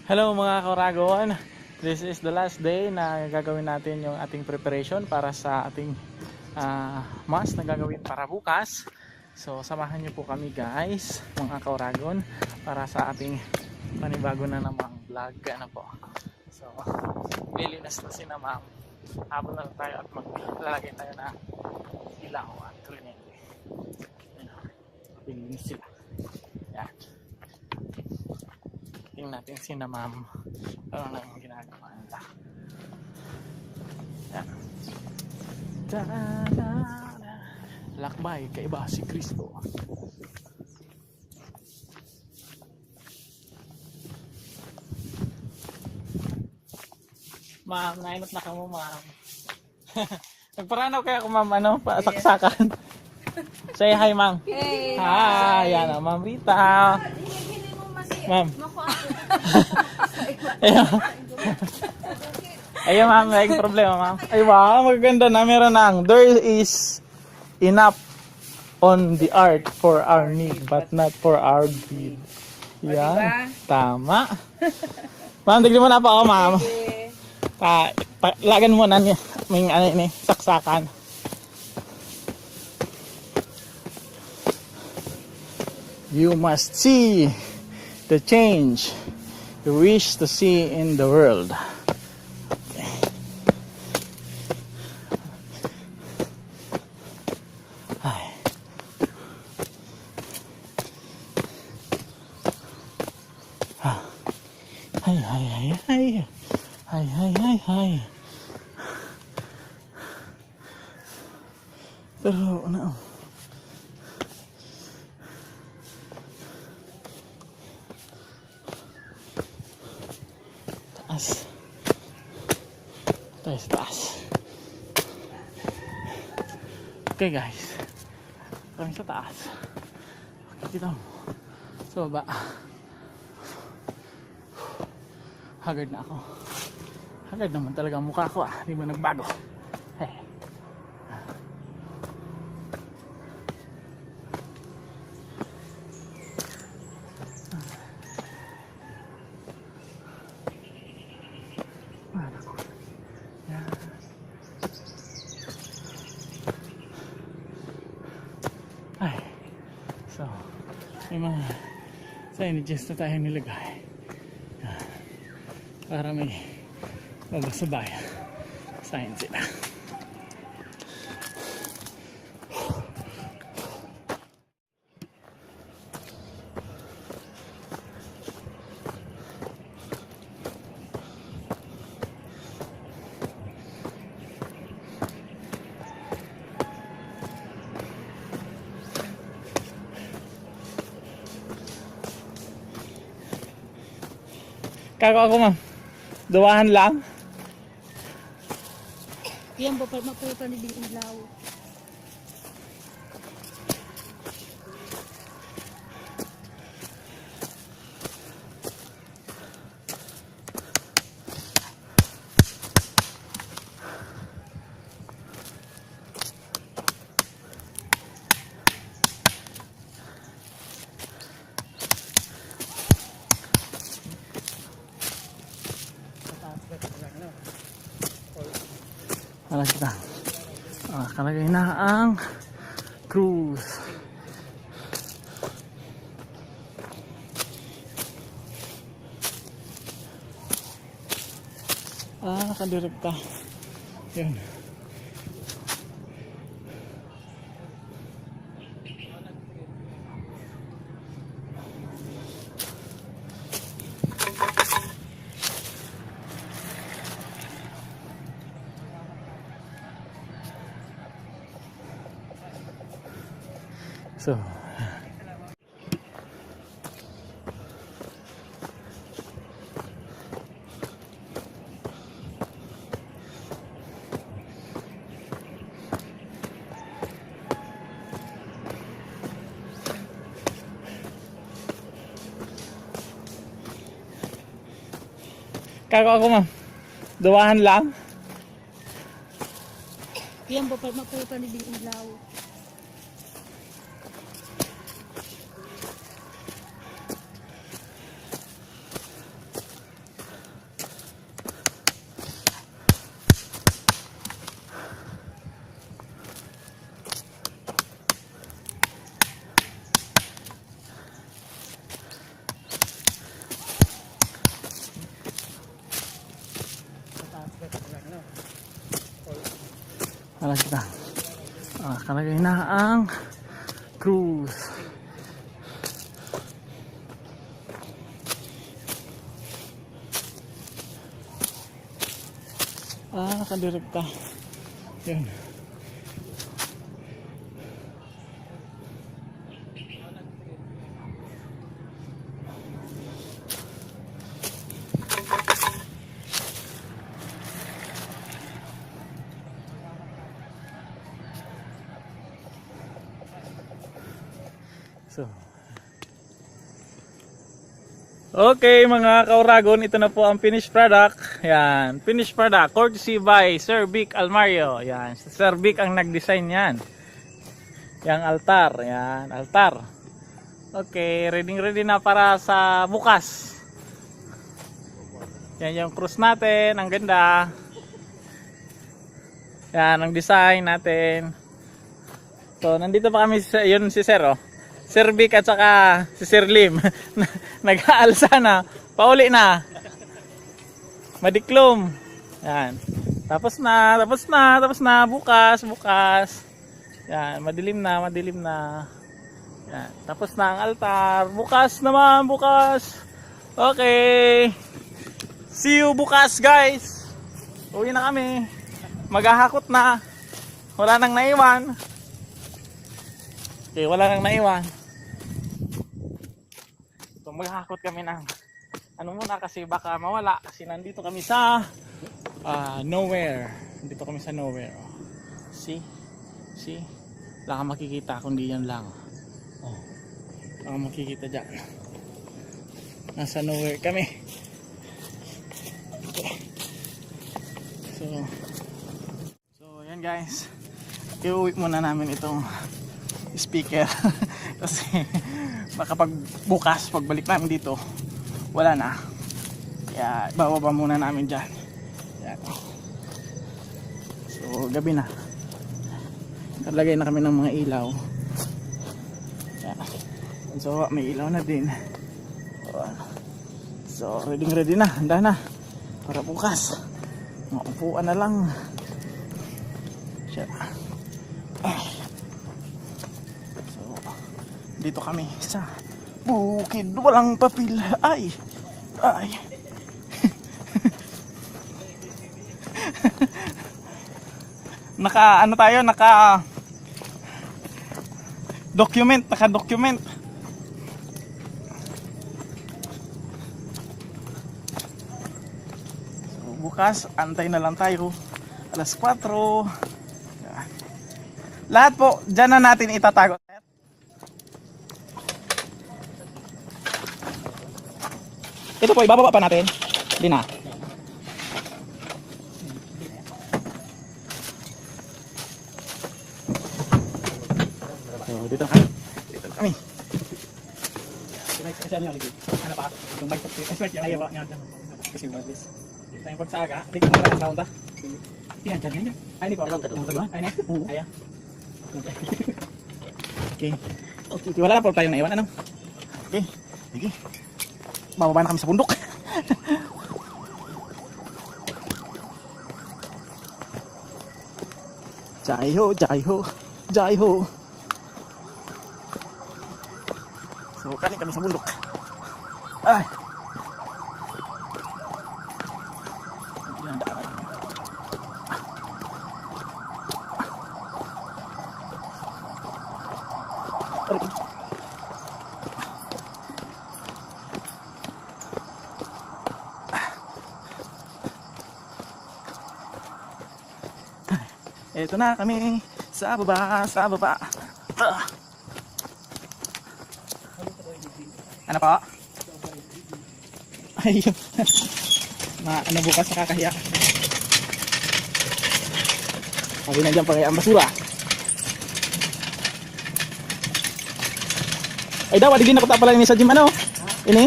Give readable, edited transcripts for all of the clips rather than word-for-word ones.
Hello mga Koragon, this is the last day na gagawin natin yung ating preparation para sa ating mass na gagawin para bukas. So samahan niyo po kami guys mga Koragon para sa ating panibago na namang vlog. Ano po. So lilinas na si na ma'am. Habol na tayo at maglalagay tayo na ilaw at kuryente. Lilinis sila. Yan. Tingnan natin si na ma'am. Ano na yung ginagawa nila. Yan. Ta-da-da. Lakbay, kaiba si Kristo. Ma'am, nainot na ka mo ma'am. Nagparanaw kaya ako ma'am, ano, pasaksakan. Say hi ma'am. Hey! Hi, yan ang ma'am Rita. Ma'am. Ayun. Ayun ma'am, may problema ma'am. Ay wow, maganda na. Meron nang. There is enough on the earth for our need but not for our greed. Yan. Tama. Ma'am, tignan mo na pa ako ma'am. Lagan mo na niya. May ano ini, saksakan. You must see the change you wish to see in the world. Okay. Hi. Hi, hi, hi, hi. Hi, hi, hi, hi. Pero, ano? Taas. Tayo sa taas. Okay guys. Kami sa taas. Kita mo. Sa baba. Haggard na ako. Haggard naman talaga ang mukha ko ah. Di ba nagbago? Hey. Ay. So, may mga signages na tayo nilagay. Para may mabasabay. Sign sila. Kako ako ma'am. Duwahan lang. Yan ba maputa ni Bing Ilaw? Alam kita. Kalagay na ang cruise. Nakadirekta. Yun. So, kako ako ma'am. Duwahan lang. Yan ba maputa ni Bing Ilaw? Alas kita. Kalagay na ang cruise. Nakadirekta. Yun. So, okay mga kauragon, ito na po ang finished product. Yan, finished product courtesy by Sir Vic Almario. Yan, si Sir Vic ang nag-design yan. Yang altar, yan, altar. Okay, ready na para sa bukas. Yan yung cruise natin, ang ganda. Yan ang design natin. So, nandito pa kami, yun si Sir, oh. Sir Vic at saka si Sir Lim. Nag-aalsa na. Pauli na. Madiklom. Yan. Tapos na. Bukas. Yan. Madilim na. Yan. Tapos na ang altar. Bukas. Okay. See you bukas, guys. Uwi na kami. Maghahakot na. Wala nang naiwan. Okay, wala nang naiwan. So maghahakot kami ng ano muna kasi baka mawala kasi nandito kami sa nowhere. Nandito kami sa nowhere. See? Wala kang makikita kundi yan lang. Wala kang makikita dyan. Nasa nowhere kami. Okay. So yan guys. Iuwi muna namin itong speaker kasi baka pag bukas pagbalik namin dito wala na, kaya bababa muna namin dyan. Yan. So gabi na, naglagay na kami ng mga ilaw. Yan. So may ilaw na din. So ready na, handa na para bukas. Maupuan na lang siya. Dito kami sa bukid walang papil. Ay naka document. So, bukas antay na lang tayo alas 4. Lahat po dyan na natin itatago. Ito po, ibababa pa natin. Hindi na. So, dito kami. Kasi ano yung ligid? Ano pa? Yung bike expert yan. Ayaw ba? Kasi yung wireless. Ito yung pagsaga. Tingnan mo na ang sound ha. Yan, dyan yan. Ay, hindi po. Ay, na. Ayan. Okay. Wala na po tayong naiwan. Ano? Okay. Sige. Bababa na kami sa bundok. Jai ho. So kanin kami sa bundok. Ay. Ito na kami sa baba. Ano pa? Ayun. Ano bukas nakakahiya. Sabi na dyan pa kaya ang basura. Ay daw, adigin ako pala ini sa gym ano? Ini?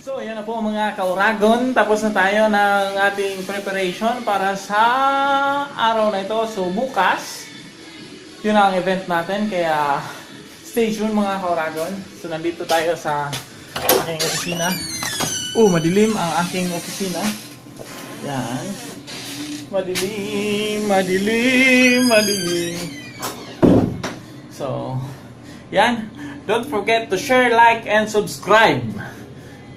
So, ayan na po mga kauragon. Tapos na tayo ng ating preparation para sa araw na ito. So, bukas, yun ang event natin. Kaya, stay tuned mga kauragon. So, nandito tayo sa aking opisina. Madilim ang aking opisina. Yan. Madilim, madilim, madilim. So, yan. Don't forget to share, like, and subscribe.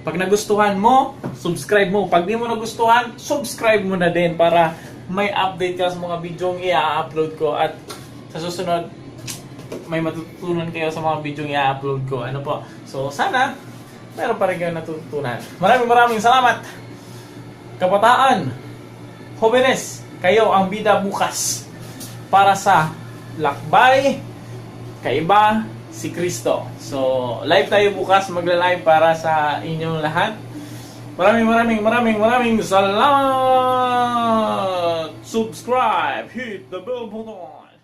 Pag nagustuhan mo, subscribe mo. Pag di mo nagustuhan, subscribe mo na din para may update ka sa mga video i-upload ko. At sa susunod, may matutunan kayo sa mga video i-upload ko. Ano po? So, sana, meron pa rin kayo natutunan. Maraming salamat. Kabataan, jóvenes, kayo ang bida bukas para sa lakbay, kaiba, si Kristo. So, live tayo bukas, magla-live para sa inyong lahat. Maraming salamat! Subscribe! Hit the bell button!